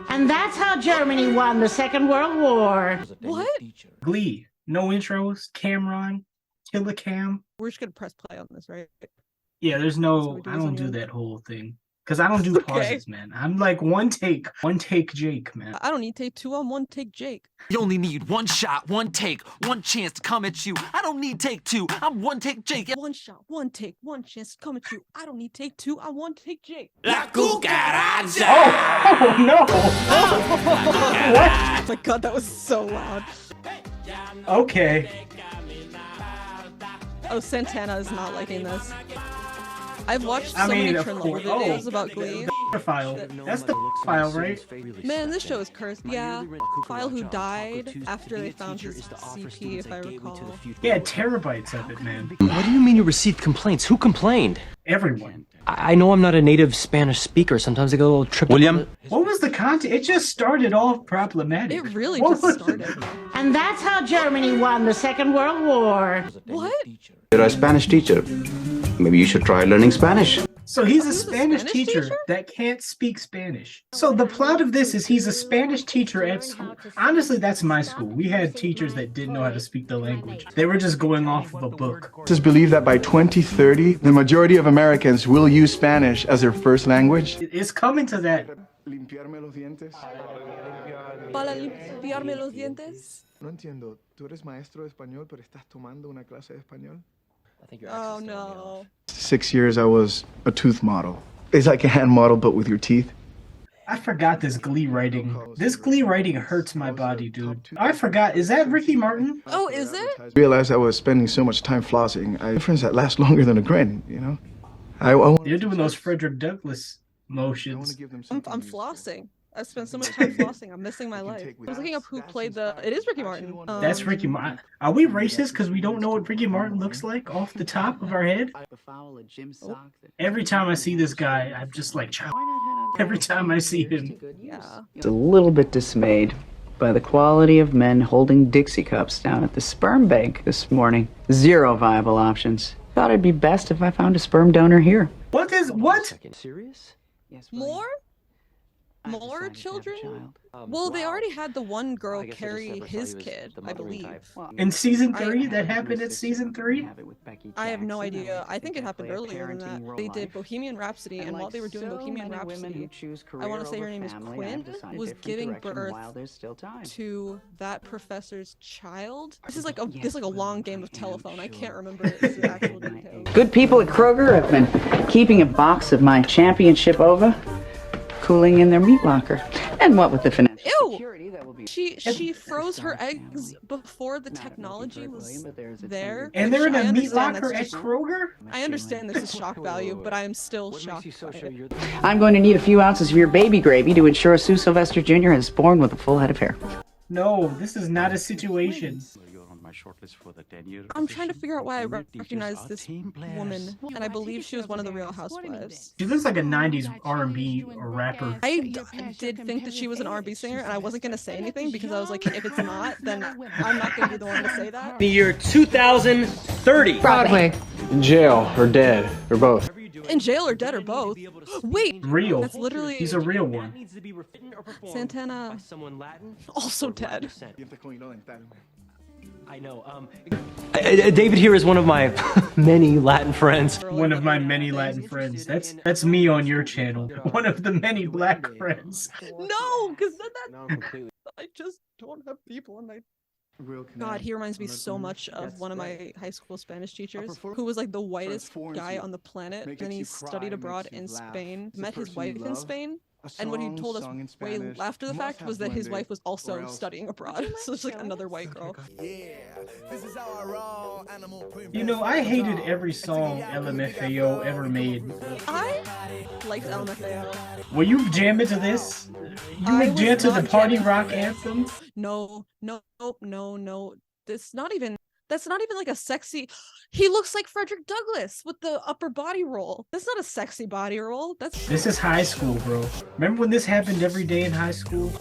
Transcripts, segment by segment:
And that's how Germany won the Second World War. What? Glee. No intros. Cameron. Killicam. We're just gonna press play on this, right? Yeah, there's So no. we do I this don't on do your- that whole thing because I don't do Okay. pauses, man. I'm like one take Jake, man. I don't need take two on one take Jake. You only need one shot, one take, one chance to come at you. I don't need take two. I'm one take Jake. One shot, one take, one chance to come at you. I don't need take two. I want take Jake. La cucaracha! Oh no! Oh my god, that was so loud. Okay. Oh, Santana is not liking this. I've watched I so mean, many of Chernobyl course. videos Oh, about Glee. the file. That's the file, right? Man, this show is cursed. Yeah, File who died after they found his CP, if I recall. Yeah, terabytes of it, man. What do you mean you received complaints? Who complained? Everyone. I know I'm not a native Spanish speaker. Sometimes I get a little tripped. William? What was the content? It just started off problematic. It really What just was started. And that's how Germany won the Second World War. What? You're a Spanish teacher. Maybe you should try learning Spanish. So he's Oh, a he was a Spanish Spanish teacher teacher? that can't speak Spanish. So the plot of this is he's a Spanish teacher at school. Honestly, that's my school. We had teachers that didn't know how to speak the language. They were just going off of a book. Scientists believe that by 2030, the majority of Americans will use Spanish as their first language. It's coming to that. Limpiarme los dientes. Para limpiarme los dientes? No entiendo. Tú eres maestro de español, pero estás tomando una clase de español? Oh no. 6 years I was a tooth model. It's like a hand model, but with your teeth. I forgot this Glee writing. This Glee writing hurts my body, dude. I forgot. Is that Ricky Martin? Oh, is it? Realized I was spending so much time flossing. I difference that lasts longer than a grin, you know? You're doing those Frederick Douglass I want motions. to give them I'm something useful. flossing. I spent so much time flossing. I'm missing my life. I was looking up who played the. It is Ricky Martin. That's Ricky Martin. Are we racist because we don't know what Ricky Martin looks like off the top of our head? Every time I see this guy, I'm just like, "Child." Every time I see him. Yeah. A little bit dismayed by the quality of men holding Dixie cups down at the sperm bank this morning. Zero viable options. Thought it'd be best if I found a sperm donor here. What? Serious? Yes, More? I More decided to have a children? child. Well, they already had the one girl carry his kid, I believe. In season 3? That happened in season 3? I have no idea. I think it happened earlier than that. They did Bohemian Rhapsody, and while they were doing Bohemian Rhapsody, I want to say her name is Quinn, was giving birth to that professor's child. This is like a long game of telephone. I can't remember the actual details. Good people at Kroger have been keeping a box of my championship ova cooling in their meat locker. And what with the financial Ew! security, that will be... She froze her eggs before the technology was there. And they're in which I a meat understand locker that's at just- Kroger? I understand this is shock value, but I am still shocked by it. I'm going to need a few ounces of your baby gravy to ensure Sue Sylvester Jr. is born with a full head of hair. No, this is not a situation. I'm trying to figure out why I recognize this woman, and I believe she was one of the Real Housewives. She looks like a 90s R&B or rapper. I did think that she was an R&B singer, and I wasn't going to say anything because I was like, if it's not, then I'm not going to be the one to say that. The year 2030. Broadway. In jail or dead or both. In jail or dead or both. Wait, Real. that's literally He's a real one. Santana. Also dead. I know. David here is one of my many Latin friends. One of my many Latin friends. That's me on your channel. One of the many black friends. No, because then that I just don't have people in my. God, he reminds me so much of one of my high school Spanish teachers who was like the whitest guy on the planet, and he studied abroad in Spain, met his wife in Spain, and what he told us way after the fact was that his wife was also studying abroad, so it's like another white girl. You know, I hated every song LMFAO ever made. I liked LMFAO. Will you jam into this? You I would was jam to the not party jamming rock to this. anthem? No. That's not even like a sexy. He looks like Frederick Douglass with the upper body roll. That's not a sexy body roll. This is high school, bro. Remember when this happened every day in high school?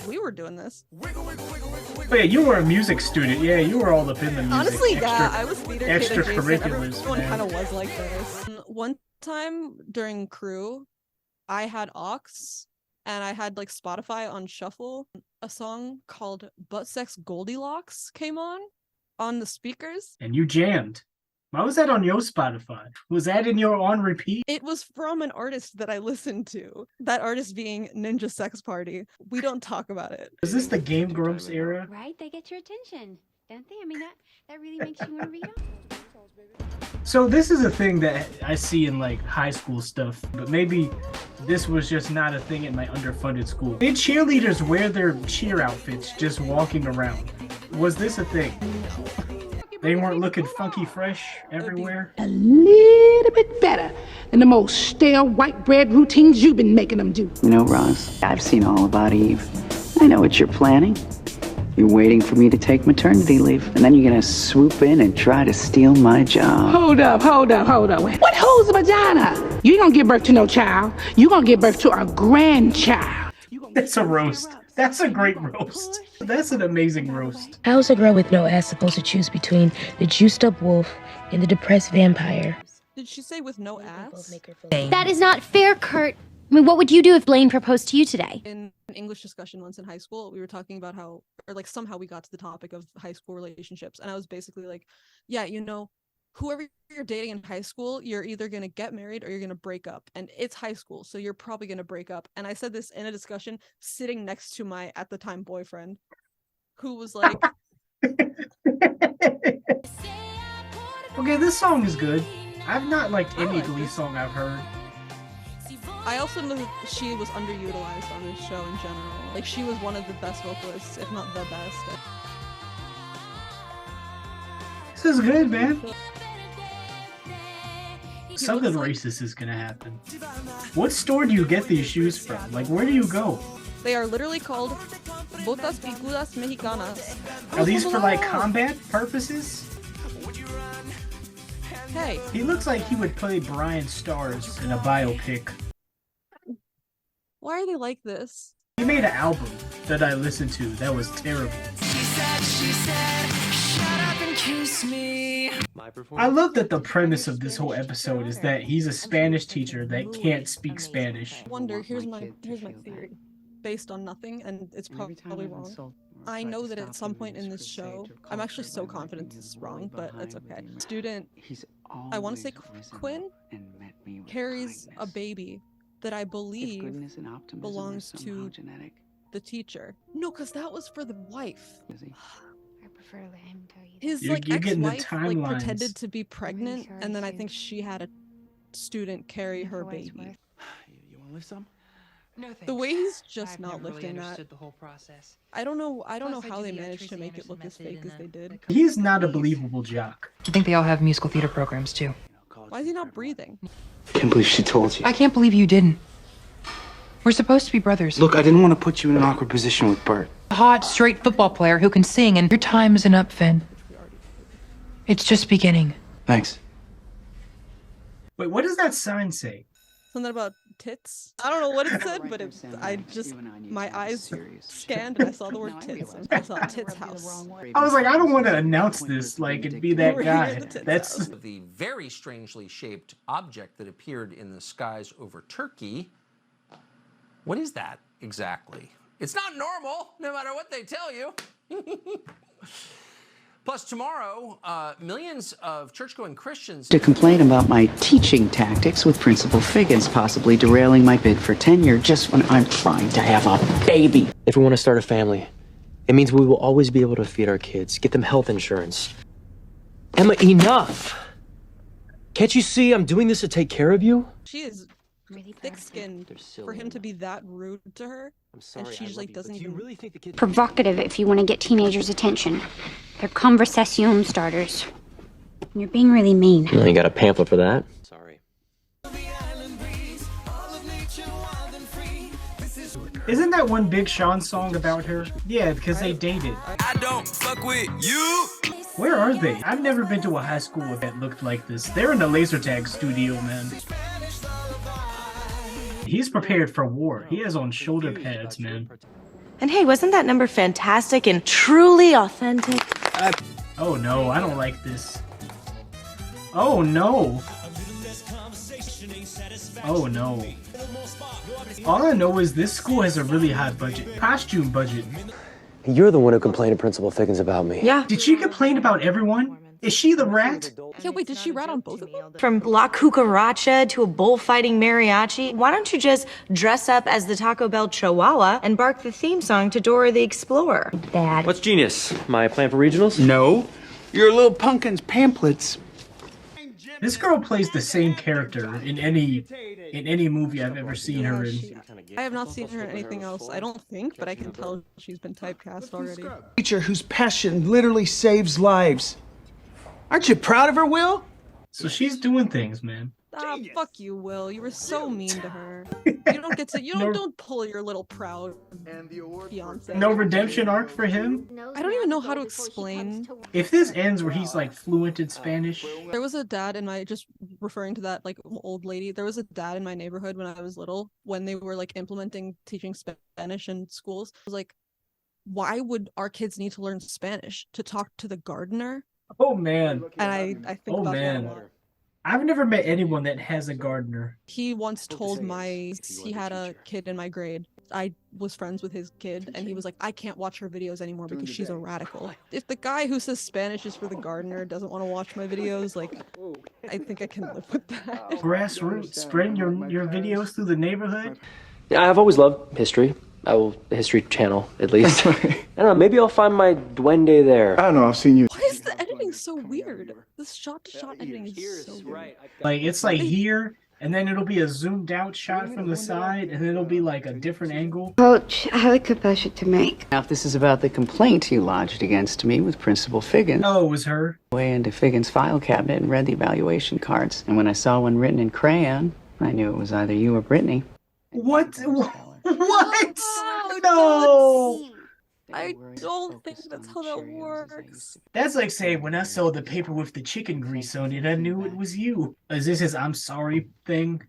We were doing this. Oh yeah, you were a music student. Yeah, you were all up in the music. Honestly, yeah, I was theater kid adjacent. Extracurriculars, Everyone man. kind of was like this. One time during crew, I had aux, and I had like Spotify on shuffle. A song called Butt Sex Goldilocks came on the speakers. And you jammed. Why was that on your Spotify? Was that in your on repeat? It was from an artist that I listened to. That artist being Ninja Sex Party. We don't talk about it. Is this the Game Grumps era? Right? They get your attention, don't they? I mean, that really makes you want to read them. So this is a thing that I see in like high school stuff, but maybe this was just not a thing at my underfunded school. Did cheerleaders wear their cheer outfits just walking around? Was this a thing? They weren't looking funky fresh everywhere? A little bit better than the most stale white bread routines you've been making them do. You know, Ross, I've seen all about Eve. I know what you're planning. You're waiting for me to take maternity leave, and then you're gonna swoop in and try to steal my job. Hold up. What holes a vagina? You ain't gonna give birth to no child. You gonna give birth to a grandchild. That's a roast. That's a great roast. That's an amazing roast. How's a girl with no ass supposed to choose between the juiced up wolf and the depressed vampire? Did she say with no ass? That is not fair, Kurt. I mean, what would you do if Blaine proposed to you today? In an English discussion once in high school, we were talking about how, or like somehow we got to the topic of high school relationships. And I was basically like, yeah, you know, whoever you're dating in high school, you're either going to get married or you're going to break up. And it's high school, so you're probably going to break up. And I said this in a discussion sitting next to my, at the time, boyfriend, who was like... Okay, this song is good. I've not liked any Glee song I've heard. I also know that she was underutilized on this show in general. Like, she was one of the best vocalists, if not the best. This is good, man. Something racist is gonna happen. What store do you get these shoes from? Like, where do you go? They are literally called Botas Picudas Mexicanas. Are these for, like, combat purposes? Hey. He looks like he would play Brian Stars in a biopic. Why are they like this? He made an album that I listened to that was terrible. She said, shut up and kiss me. I love that the premise of this whole episode is that he's a Spanish teacher that can't speak Spanish. Wonder, here's my theory. Based on nothing, and it's probably wrong. I know that at some point in this show, I'm actually so confident this is wrong, but it's okay. Student, I want to say Quinn, carries a baby that I believe belongs to the teacher. No, because that was for the wife. I prefer to let him tell you. His like ex-wife like pretended to be pregnant, and then I think she had a student carry her baby. You want to lift some? No, thanks. The way he's just I've not never really lifting that. understood the whole process. I don't know Plus, how I they do the managed to Tracy make it Anderson look as method fake in as they did. He's not a believable jock. I think they all have musical theater programs too. Why is he not breathing? I can't believe she told you. I can't believe you didn't. We're supposed to be brothers. Look, I didn't want to put you in an awkward position with Bert. A hot, straight football player who can sing, and your time isn't up, Finn. It's just beginning. Thanks. Wait, what does that sign say? Something about tits? I don't know what it said, but my eyes scanned and I saw the word tits. I saw Tits House. I was like, I don't want to announce this like it'd be that guy. That's the very strangely shaped object that appeared in the skies over Turkey. What is that exactly? It's not normal, no matter what they tell you. Plus, tomorrow, millions of church-going Christians... To complain about my teaching tactics with Principal Figgins possibly derailing my bid for tenure just when I'm trying to have a baby. If we want to start a family, it means we will always be able to feed our kids, get them health insurance. Emma, enough! Can't you see I'm doing this to take care of you? She is really thick-skinned for him to be that rude to her. I'm sorry, and she just like doesn't even... really think the kid... Provocative if you want to get teenagers' attention. They're conversation starters. You're being really mean. No, you got a pamphlet for that? Sorry. Isn't that one Big Sean song about her? Yeah, because they dated. I don't fuck with you! Where are they? I've never been to a high school that looked like this. They're in the laser tag studio, man. He's prepared for war. He has on shoulder pads, man. And hey, wasn't that number fantastic and truly authentic? Oh no, I don't like this. Oh no. Oh no. All I know is this school has a really high budget. Costume budget. You're the one who complained to Principal Figgins about me. Yeah. Did she complain about everyone? Is she the rat? Yeah, wait, did she rat on both of them? From La Cucaracha to a bullfighting mariachi, why don't you just dress up as the Taco Bell Chihuahua and bark the theme song to Dora the Explorer? Dad. What's genius? My plan for regionals? No. Your little pumpkin's pamphlets. This girl plays the same character in any movie I've ever seen her in. I have not seen her in anything else, I don't think, but I can tell she's been typecast already. Teacher whose passion literally saves lives. Aren't you proud of her, Will? So she's doing things, man. Ah, fuck you, Will. You were so mean to her. You don't get to. Don't pull your little proud fiance. No redemption arc for him? I don't even know how to explain. If this ends where he's like fluent in Spanish. There was a dad in my, just referring to that like old lady, there was a dad in my neighborhood when I was little, when they were like implementing teaching Spanish in schools. I was like, why would our kids need to learn Spanish? To talk to the gardener? Oh man. And I think about that a lot. I've never met anyone that has a gardener. He once told he had a kid in my grade. I was friends with his kid, and he was like, I can't watch her videos anymore because she's a radical. If the guy who says Spanish is for the gardener doesn't want to watch my videos, like, I think I can live with that. Grassroots, spreading your videos through the neighborhood? Yeah, I've always loved history. The History Channel, at least. I don't know, maybe I'll find my duende there. I don't know, I've seen you. Why is the editing so weird? This shot-to-shot editing is so weird. Like, it's like here, and then it'll be a zoomed out shot from the side, and then it'll be like a different angle. Coach, I have a confession to make. Now, if this is about the complaint you lodged against me with Principal Figgins. Oh, it was her. Way into Figgins' file cabinet and read the evaluation cards. And when I saw one written in crayon, I knew it was either you or Brittany. What? What? No! I don't think that's how that works. That's like saying when I saw the paper with the chicken grease on it, I knew it was you. Is this his I'm sorry thing?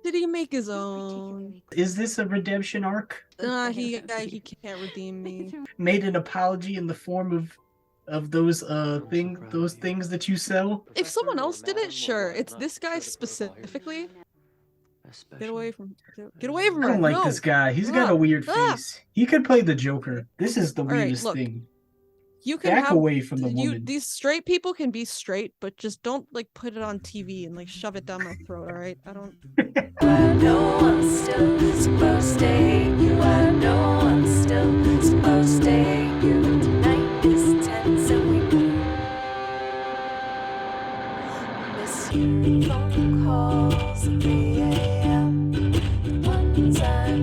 Did he make his own? Is this a redemption arc? He can't redeem me. Made an apology in the form of those things that you sell? If someone else did it, sure. It's this guy specifically. Get away from him. I don't like this guy. He's got a weird face. He could play the Joker. This is the weirdest thing. You can back away from the woman. These straight people can be straight, but just don't like put it on TV and like shove it down my throat, alright? I don't. I know I'm still supposed to hate you. I know I'm still supposed to hate you. Tonight is tense and we miss you. Phone calls at 3 a.m. Ones I